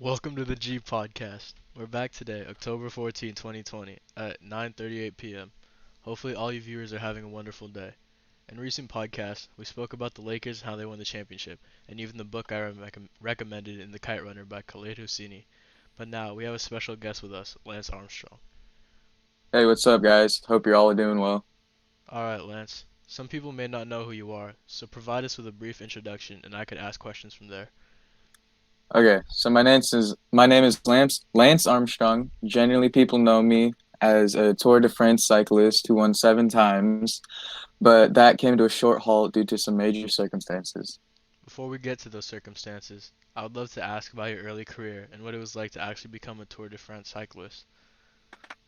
Welcome to the G Podcast. We're back today, October 14, 2020, at 9:38 p.m. Hopefully all you viewers are having a wonderful day. In recent podcasts, we spoke about the Lakers and how they won the championship, and even the book I recommended in The Kite Runner by Khaled Hosseini. But now, we have a special guest with us, Lance Armstrong. Hey, what's up, guys? Hope you're all doing well. Alright, Lance. Some people may not know who you are, so provide us with a brief introduction and I could ask questions from there. Okay, so my name is Lance Armstrong. Generally, people know me as a Tour de France cyclist who won 7 times, but that came to a short halt due to some major circumstances. Before we get to those circumstances, I would love to ask about your early career and what it was like to actually become a Tour de France cyclist.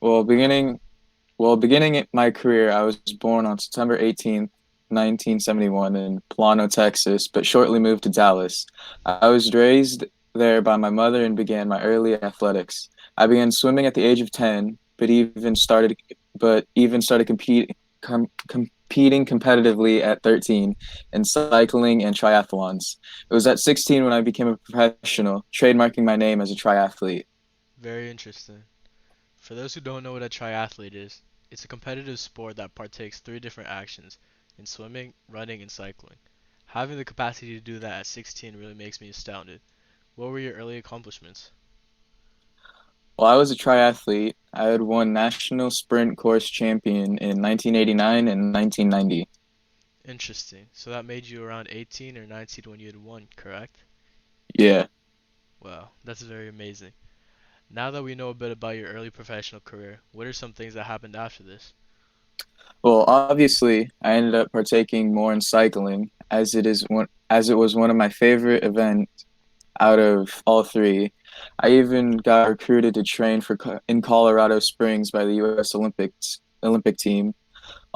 Well, beginning beginning my career, I was born on September 18th, 1971 in Plano, Texas, but shortly moved to Dallas. I was raised there by my mother and began my early athletics. I began swimming at the age of 10, but even started competing competitively at 13 in cycling and triathlons. It was at 16 when I became a professional, trademarking my name as a triathlete. Very interesting. For those who don't know what a triathlete is, it's a competitive sport that partakes three different actions in swimming, running, and cycling. Having the capacity to do that at 16 really makes me astounded. What were your early accomplishments? While I was a triathlete, I had won national sprint course champion in 1989 and 1990. Interesting. So that made you around 18 or 19 when you had won, correct? Yeah. Wow, that's very amazing. Now that we know a bit about your early professional career, what are some things that happened after this? Well, obviously, I ended up partaking more in cycling as it was one of my favorite events out of all three. I even got recruited to train in Colorado Springs by the U.S. Olympic team.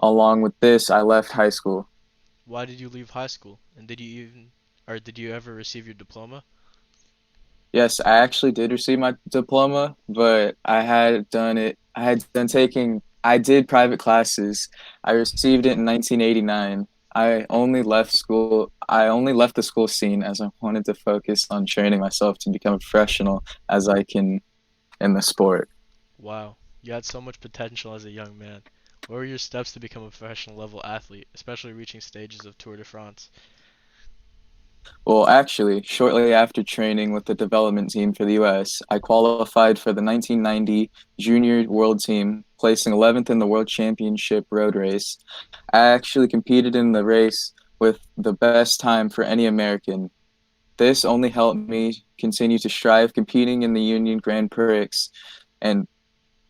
Along with this, I left high school. Why did you leave high school? And did you ever receive your diploma? Yes, I actually did receive my diploma, but I did private classes. I received it in 1989. I only left the school scene as I wanted to focus on training myself to become a professional as I can in the sport. Wow, you had so much potential as a young man. What were your steps to become a professional level athlete, especially reaching stages of Tour de France? Well, actually, shortly after training with the development team for the US, I qualified for the 1990 Junior World Team, placing 11th in the World Championship road race. I actually competed in the race with the best time for any American. This only helped me continue to strive competing in the Union Grand Prix and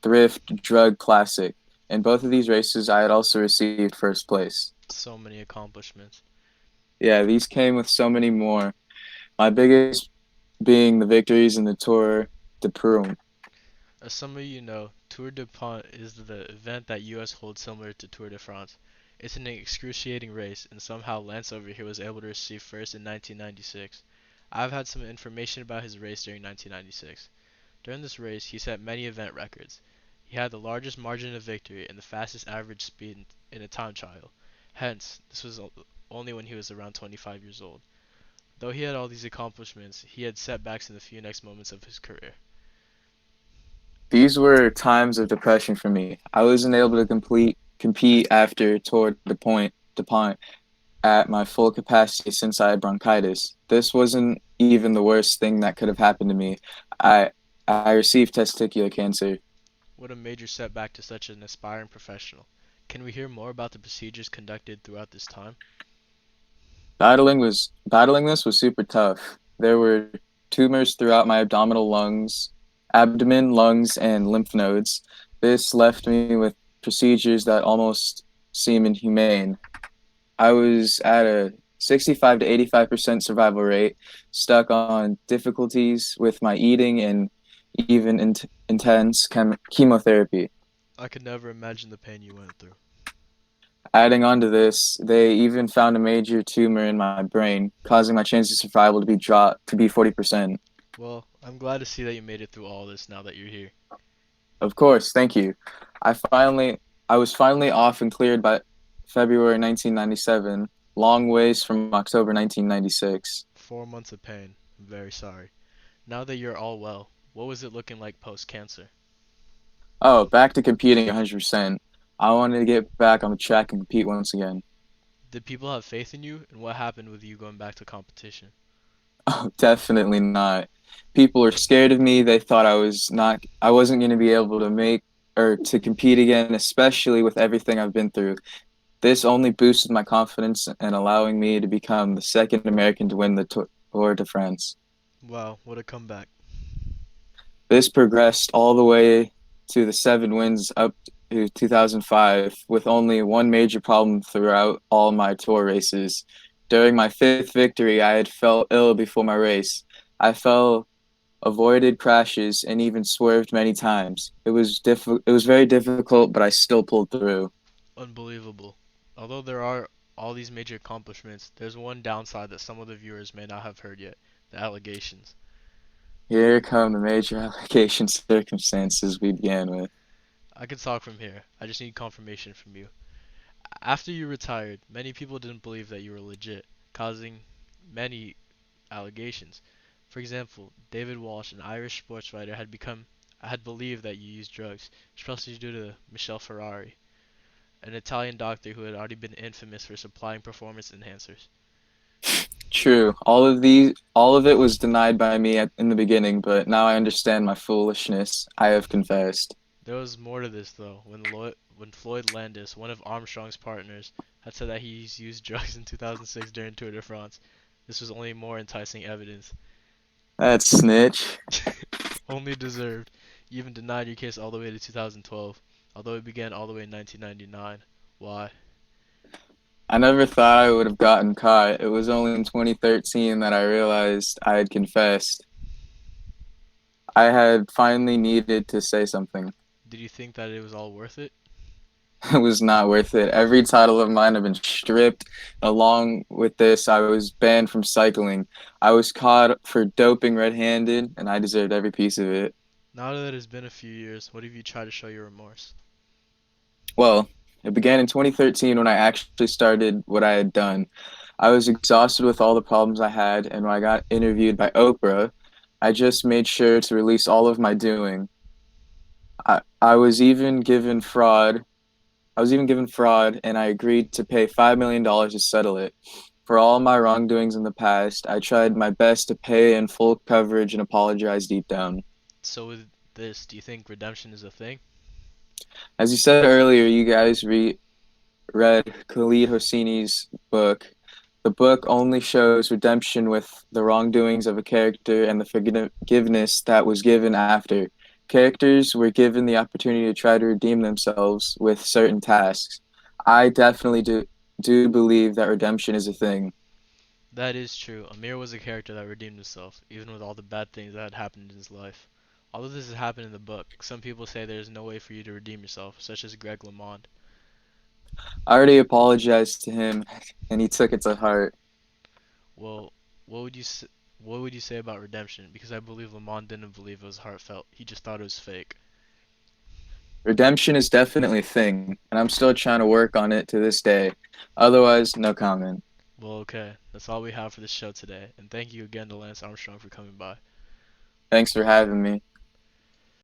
Thrift Drug Classic. In both of these races, I had also received first place. So many accomplishments. Yeah, these came with so many more. My biggest being the victories in the Tour de Prum. As some of you know, Tour de Pont is the event that US holds similar to Tour de France. It's an excruciating race, and somehow Lance over here was able to receive first in 1996. I've had some information about his race during 1996. During this race, he set many event records. He had the largest margin of victory and the fastest average speed in a time trial. Hence, this was only when he was around 25 years old. Though he had all these accomplishments, he had setbacks in the few next moments of his career. These were times of depression for me. I wasn't able to compete after Tour de Pont at my full capacity since I had bronchitis. This wasn't even the worst thing that could have happened to me. I I received testicular cancer. What a major setback to such an aspiring professional. Can we hear more about the procedures conducted throughout this time? Battling this was super tough. There were tumors throughout my abdomen, lungs, and lymph nodes. This left me with procedures that almost seem inhumane. I was at a 65 to 85% survival rate, stuck on difficulties with my eating and even intense chemotherapy. I could never imagine the pain you went through. Adding on to this, they even found a major tumor in my brain, causing my chance of survival to be dropped to be 40%. Well, I'm glad to see that you made it through all this now that you're here. Of course, thank you. I finally I was finally off and cleared by February 1997, long ways from October 1996. 4 months of pain. I'm very sorry. Now that you're all well, what was it looking like post cancer? Oh, back to competing 100%. I wanted to get back on the track and compete once again. Did people have faith in you, and what happened with you going back to competition? Oh, definitely not. People were scared of me. They thought I wasn't going to be able to make or to compete again, especially with everything I've been through. This only boosted my confidence and allowing me to become the second American to win the Tour de France. Wow, what a comeback. This progressed all the way to the 7 wins up to 2005, with only one major problem throughout all my tour races. During my fifth victory, I had felt ill before my race. I fell, avoided crashes, and even swerved many times. It was very difficult, but I still pulled through. Unbelievable. Although there are all these major accomplishments, there's one downside that some of the viewers may not have heard yet: the allegations. Here come the major allocation circumstances we began with. I could talk from here. I just need confirmation from you. After you retired, many people didn't believe that you were legit, causing many allegations. For example, David Walsh, an Irish sports writer, had believed that you used drugs, especially due to Michelle Ferrari, an Italian doctor who had already been infamous for supplying performance enhancers. True. All of it was denied by me in the beginning, but now I understand my foolishness. I have confessed. There was more to this though. When Floyd Landis, one of Armstrong's partners, had said that he's used drugs in 2006 during Tour de France, this was only more enticing evidence. That snitch. Only deserved. You even denied your case all the way to 2012, although it began all the way in 1999. Why? I never thought I would have gotten caught. It was only in 2013 that I realized I had confessed. I had finally needed to say something. Did you think that it was all worth it? It was not worth it. Every title of mine had been stripped. Along with this, I was banned from cycling. I was caught for doping red-handed, and I deserved every piece of it. Now that it's been a few years, what have you tried to show your remorse? Well, it began in 2013 when I actually started what I had done. I was exhausted with all the problems I had, and when I got interviewed by Oprah, I just made sure to release all of my doing. I was even given fraud. I was even given fraud, and I agreed to pay $5 million to settle it. For all my wrongdoings in the past, I tried my best to pay in full coverage and apologize deep down. So with this, do you think redemption is a thing? As you said earlier, you guys read Khalid Hosseini's book. The book only shows redemption with the wrongdoings of a character and the forgiveness that was given after. Characters were given the opportunity to try to redeem themselves with certain tasks. I definitely do believe that redemption is a thing. That is true. Amir was a character that redeemed himself, even with all the bad things that had happened in his life. Although this has happened in the book, some people say there is no way for you to redeem yourself, such as Greg LeMond. I already apologized to him and he took it to heart. Well, what would you s- what would you say about redemption? Because I believe LeMond didn't believe it was heartfelt. He just thought it was fake. Redemption is definitely a thing, and I'm still trying to work on it to this day. Otherwise, no comment. Well, okay, that's all we have for this show today, and thank you again to Lance Armstrong for coming by. Thanks for having me.